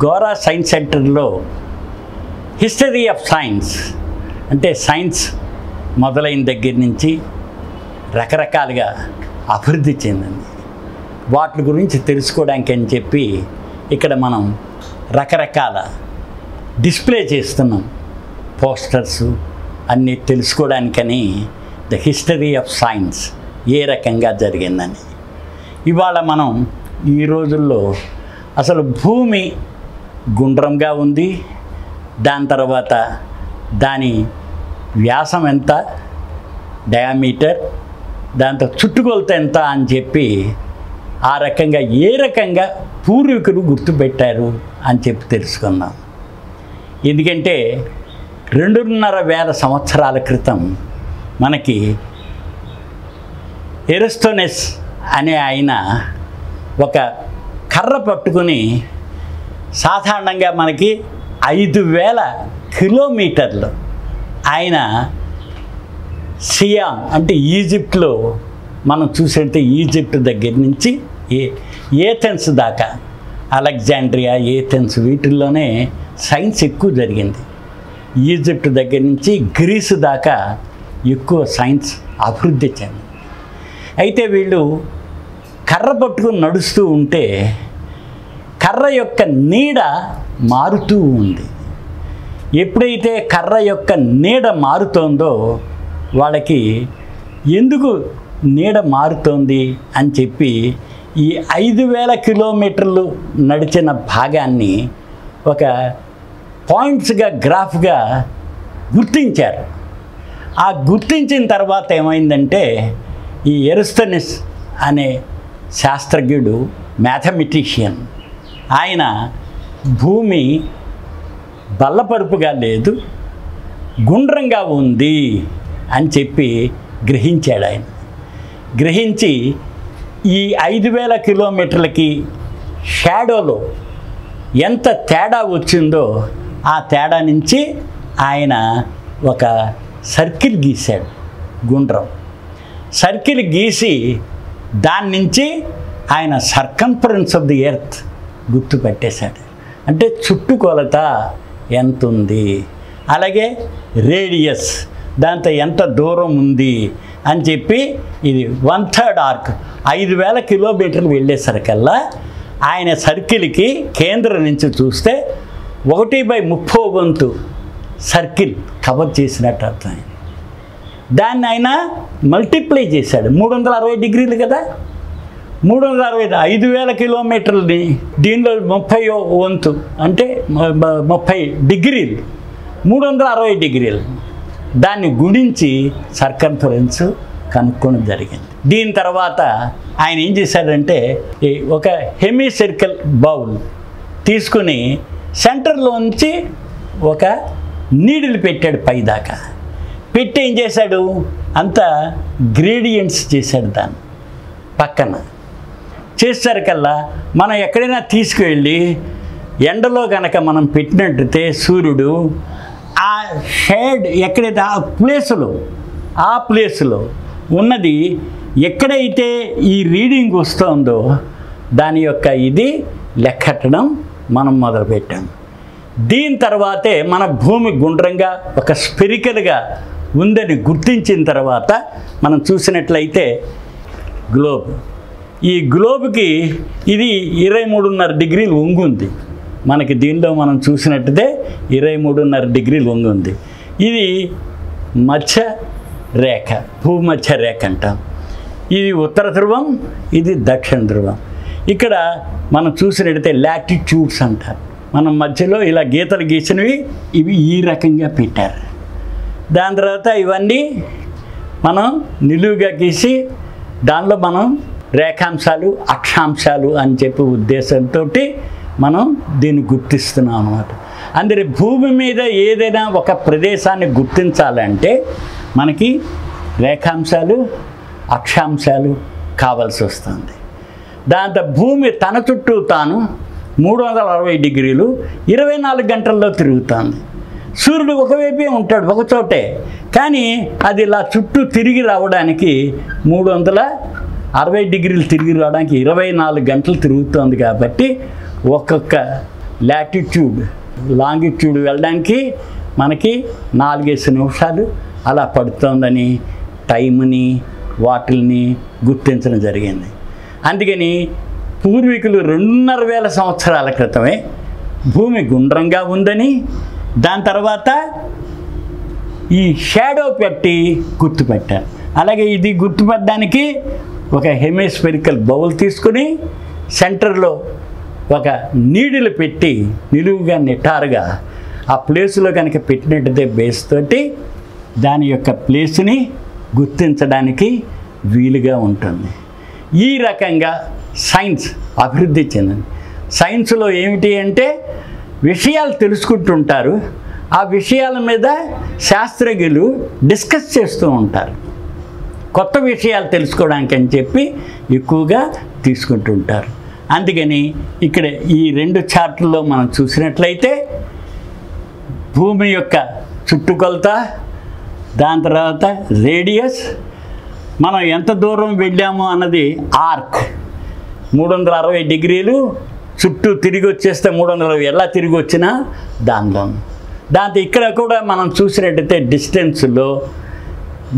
Gora science సెంటర్లో history of science అంటే science మొదలైన దగ్గర నుంచి రకరకాలుగా అభివృద్ధి చెందింది. వాటి గురించి తెలుసుకోవడానికి అని చెప్పి ఇక్కడ మనం రకరకాల డిస్ప్లే చేస్తున్నాం. పోస్టర్స్ అన్నీ తెలుసుకోవడానికని ద హిస్టరీ ఆఫ్ సైన్స్ ఏ రకంగా జరిగిందని. ఇవాళ మనం ఈ రోజుల్లో అసలు భూమి గుండ్రంగా ఉంది, దాని తర్వాత దాని వ్యాసం ఎంత, డయామీటర్, దాంతో చుట్టుకొలత ఎంత అని చెప్పి ఆ రకంగా ఏ రకంగా పూర్వీకులు గుర్తుపెట్టారు అని చెప్పి తెలుసుకుందాం. ఎందుకంటే 2,500 సంవత్సరాల క్రితం మనకి ఎరస్తోనెస్ అనే ఆయన ఒక కర్ర పట్టుకుని సాధారణంగా మనకి 5,000 కిలోమీటర్లు ఆయన సియాం అంటే ఈజిప్ట్లో మనం చూసేట్టు ఈజిప్ట్ దగ్గర నుంచి ఏథెన్స్ దాకా, అలెగ్జాండ్రియా, ఏథెన్స్ వీటిల్లోనే సైన్స్ ఎక్కువ జరిగింది. ఈజిప్ట్ దగ్గర నుంచి గ్రీస్ దాకా ఎక్కువ సైన్స్ అభివృద్ధి చెందింది. అయితే వీళ్ళు కర్ర పట్టుకుని నడుస్తూ ఉంటే కర్ర యొక్క నీడ మారుతూ ఉంది. ఎప్పుడైతే కర్ర యొక్క నీడ మారుతోందో వాళ్ళకి ఎందుకు నీడ మారుతోంది అని చెప్పి ఈ 5,000 కిలోమీటర్లు నడిచిన భాగాన్ని ఒక పాయింట్స్గా గ్రాఫ్గా గుర్తించారు. ఆ గుర్తించిన తర్వాత ఏమైందంటే ఈ ఎరస్తోనెస్ అనే శాస్త్రజ్ఞుడు, మ్యాథమెటిషియన్, ఆయన భూమి బల్లపరుపుగా లేదు, గుండ్రంగా ఉంది అని చెప్పి గ్రహించాడు. ఆయన గ్రహించి ఈ 5,000 కిలోమీటర్లకి షాడోలో ఎంత తేడా వచ్చిందో ఆ తేడా నుంచి ఆయన ఒక సర్కిల్ గీశాడు, గుండ్రం సర్కిల్ గీసి దాని నుంచి ఆయన సర్కంఫరెన్స్ ఆఫ్ ది ఎర్త్ గుర్తుపెట్టేశాడు. అంటే చుట్టుకొలత ఎంత ఉంది, అలాగే రేడియస్ దాంతో ఎంత దూరం ఉంది అని చెప్పి ఇది 1/3 ఆర్క్ 5,000 కిలోమీటర్లు వెళ్ళేసరికల్లా ఆయన సర్కిల్కి కేంద్రం నుంచి చూస్తే 1/30 వంతు సర్కిల్ కవర్ చేసినట్టు అర్థం. దాన్ని ఆయన మల్టిప్లై చేశాడు. 360 డిగ్రీలు కదా, 360 5,000 కిలోమీటర్లని దీనిలో 30 వంతు అంటే 30 డిగ్రీలు, 360 డిగ్రీలు దాన్ని గుణించి సర్కంఫరెన్స్ కనుక్కోవడం జరిగింది. దీని తర్వాత ఆయన ఏం చేశాడంటే ఒక హెమీ సర్కిల్ బౌల్ తీసుకుని సెంటర్లోంచి ఒక నీడిల్ పెట్టాడు, పైదాకా పెట్టి ఏం చేశాడు, అంతా గ్రేడియంట్స్ చేశాడు. దాన్ని పక్కన చేసేసరికల్లా మనం ఎక్కడైనా తీసుకువెళ్ళి ఎండలో కనుక మనం పెట్టినట్టయితే సూర్యుడు ఆ షేడ్ ఎక్కడైతే ఆ ప్లేసులో ఉన్నది ఎక్కడైతే ఈ రీడింగ్ వస్తుందో దాని యొక్క ఇది లెక్కట్టడం మనం మొదలుపెట్టాం. దీని తర్వాతే మన భూమి గుండ్రంగా ఒక స్పెరికల్గా ఉందని గుర్తించిన తర్వాత మనం చూసినట్లయితే గ్లోబ్, ఈ గ్లోబ్కి ఇది 23.5 డిగ్రీలు వంగుంది. మనకి దీనిలో మనం చూసినట్టుదే 23.5 డిగ్రీలు వంగుంది. ఇది మధ్య రేఖ, భూమధ్య రేఖ అంటాం. ఇది ఉత్తర ధ్రువం, ఇది దక్షిణ ధ్రువం. ఇక్కడ మనం చూసినట్టయితే లాటిట్యూడ్స్ అంటారు. మనం మధ్యలో ఇలా గీతలు గీసినవి ఇవి ఈ రకంగా పెట్టారు. దాని తర్వాత ఇవన్నీ మనం నిలువుగా గీసి దానిలో మనం రేఖాంశాలు, అక్షాంశాలు అని చెప్పే ఉద్దేశంతో మనం దీన్ని గుర్తిస్తున్నాం అన్నమాట. అందుకే భూమి మీద ఏదైనా ఒక ప్రదేశాన్ని గుర్తించాలంటే మనకి రేఖాంశాలు, అక్షాంశాలు కావాల్సి వస్తుంది. దాంతో భూమి తన చుట్టూ తాను 360 డిగ్రీలు 24 గంటల్లో తిరుగుతుంది. సూర్యుడు ఒకవైపే ఉంటాడు, ఒకచోటే, కానీ అది ఇలా చుట్టూ తిరిగి రావడానికి 360 డిగ్రీలు తిరిగి రావడానికి 24 గంటలు తిరుగుతుంది. కాబట్టి ఒక్కొక్క లాటిట్యూడ్ లాంగిట్యూడ్ వెళ్ళడానికి మనకి 4 నిమిషాలు అలా పడుతుందని టైంని వాటిల్ని గుర్తించడం జరిగింది. అందుకని పూర్వీకులు 2,500 సంవత్సరాల క్రితమే భూమి గుండ్రంగా ఉందని, దాని తర్వాత ఈ షాడో పెట్టి గుర్తుపెట్టారు. అలాగే ఇది గుర్తుపెట్టడానికి ఒక హెమిస్ఫెరికల్ బౌల్ తీసుకుని సెంటర్లో ఒక నీడిలు పెట్టి నిలువుగా నిటారుగా ఆ ప్లేస్లో కనుక పెట్టినట్టయితే బేస్ తోటి దాని యొక్క ప్లేస్ని గుర్తించడానికి వీలుగా ఉంటుంది. ఈ రకంగా సైన్స్ అభివృద్ధి చెందింది. సైన్స్లో ఏమిటి అంటే విషయాలు తెలుసుకుంటుంటారు, ఆ విషయాల మీద శాస్త్రజ్ఞులు డిస్కస్ చేస్తూ ఉంటారు. కొత్త విషయాలు తెలుసుకోవడానికి అని చెప్పి ఎక్కువగా తీసుకుంటుంటారు. అందుకని ఇక్కడ ఈ 2 చార్టుల్లో మనం చూసినట్లయితే భూమి యొక్క చుట్టుకొలత, దాని తర్వాత రేడియస్, మనం ఎంత దూరం వెళ్ళాము అన్నది ఆర్క్ 360 డిగ్రీలు చుట్టూ తిరిగి వచ్చేస్తే 360 ఎలా తిరిగి వచ్చినా దాంతో ఇక్కడ కూడా మనం చూసినట్టయితే డిస్టెన్స్లో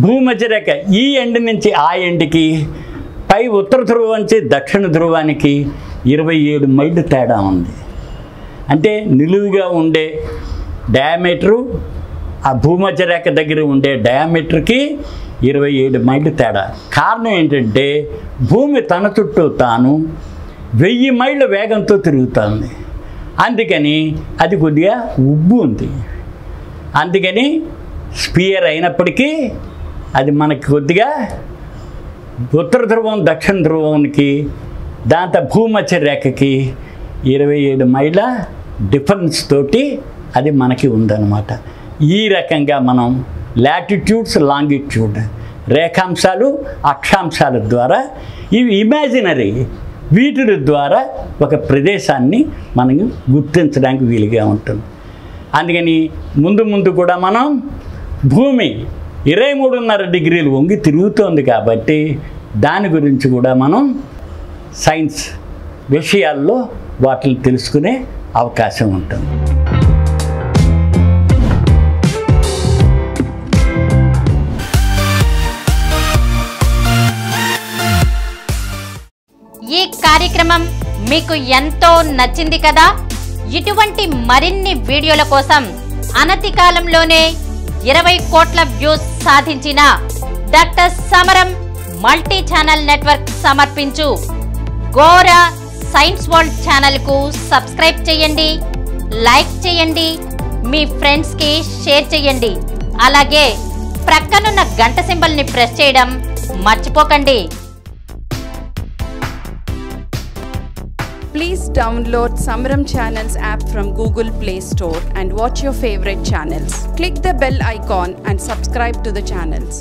భూమధ్యరేఖ ఈ ఎండ్ నుంచి ఆ ఎండ్కి పై ఉత్తర ధ్రువం నుంచి దక్షిణ ధ్రువానికి 27 మైళ్ళు తేడా ఉంది. అంటే నిలువుగా ఉండే డయామీటరు ఆ భూమధ్యరేఖ దగ్గర ఉండే డయామీటర్కి 27 మైళ్ళు తేడా. కారణం ఏంటంటే భూమి తన చుట్టూ తాను 1000 మైళ్ళ వేగంతో తిరుగుతుంది. అందుకని అది కొద్దిగా ఉబ్బు ఉంది. అందుకని స్పియర్ అయినప్పటికీ అది మనకి కొద్దిగా ఉత్తర ధ్రువం దక్షిణ ధ్రువానికి దాంతో భూమధ్య రేఖకి 27 మైళ్ళ డిఫరెన్స్ తోటి అది మనకి ఉందన్నమాట. ఈ రకంగా మనం లాటిట్యూడ్స్, లాంగిట్యూడ్ రేఖాంశాలు, అక్షాంశాల ద్వారా ఇవి ఇమాజినరీ వీటి ద్వారా ఒక ప్రదేశాన్ని మనం గుర్తించడానికి వీలుగా ఉంటుంది. అందుకని ముందు కూడా మనం భూమి 23.5 డిగ్రీలు వంగి తిరుగుతోంది కాబట్టి దాని గురించి కూడా మనం సైన్స్ విషయాల్లో వాటిని తెలుసుకునే అవకాశం ఉంటుంది. ఈ కార్యక్రమం మీకు ఎంతో నచ్చింది కదా? ఇటువంటి మరిన్ని వీడియోల కోసం అనతి కాలంలోనే 20 కోట్ల వ్యూస్ సాధించిన డాక్టర్ సమరం మల్టీ ఛానల్ నెట్వర్క్ సమర్పించు గోరా సైన్స్ వరల్డ్ ఛానల్ కు సబ్స్క్రైబ్ చేయండి, లైక్ చేయండి, మీ ఫ్రెండ్స్ కి షేర్ చేయండి. అలాగే ప్రక్కనున్న గంట సింబల్ ని ప్రెస్ చేయడం మర్చిపోకండి. Please download Samaram Channels app from Google Play Store and watch your favorite channels. Click the bell icon and subscribe to the channels.